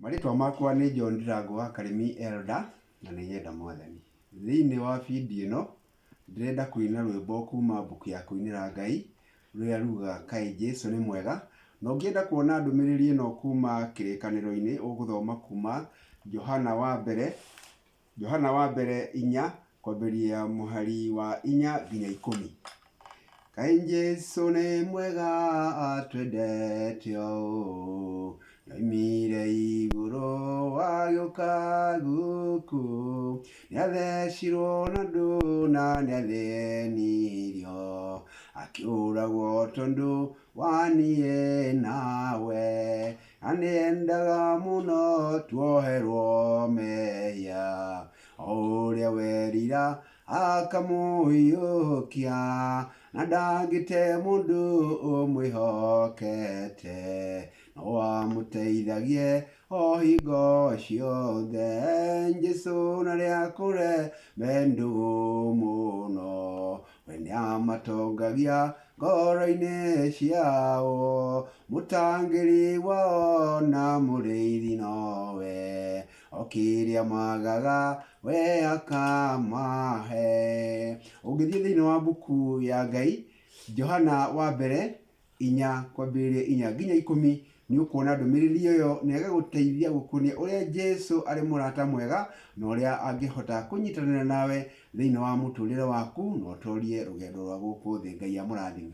Marĩtwa makwa nĩ John Ndirango wa Karĩmi Elder na nĩ nyenda Mwathani. Thĩinĩ wa video ĩno ndĩrenda kũina rwĩmbo kuma mbuku ya kũinĩra Ngai rũrĩa rugaga kaĩ Jesũ nĩ mwega, na ũngĩenda kuona ndũmĩrĩri ĩno kuma kĩrĩkanĩro-inĩ ũgũthoma kuma Johana wa mbere 4 kwambĩrĩria mũhari wa 4 nginya 10. Kaĩ Jesũ nĩ mwega atwendete ũũ, nĩoimire igũrũ agĩũka gũkũ, nĩathecirwo na ndũ na nĩathĩnirio, akĩũragwo tondũ wa niĩ nawe, na nĩendaga mũno tuoherwo mehia, o ũrĩa werira akamũiyũkia, na ndangĩte mũndũ ũmwĩhokete, no amũteithagie o hingo ciothe. Jesũ na rĩakũreme ndũgũ mũno, we nĩamatongagia ngoro-inĩ ciao, mũtangĩri wao na mũrĩithi nowe, o kĩrĩa magaga we akamahe. Ũngĩthiĩ thĩinĩ wa mbuku ya Ngai Johana wa mbere 4 kwambĩrĩria 4 nginya 10 nĩ ũkuona ndũmĩrĩri ĩyo na ĩgagũteithia gũkuonia ũrĩa Jesũ arĩ mũrata mwega na ũrĩa angĩhota kũnyitanĩra nawe thĩinĩ wa mũtũrĩre waku na ũtũũrie rũgendo rwa gũkũ thĩ. Ngai amũrathime.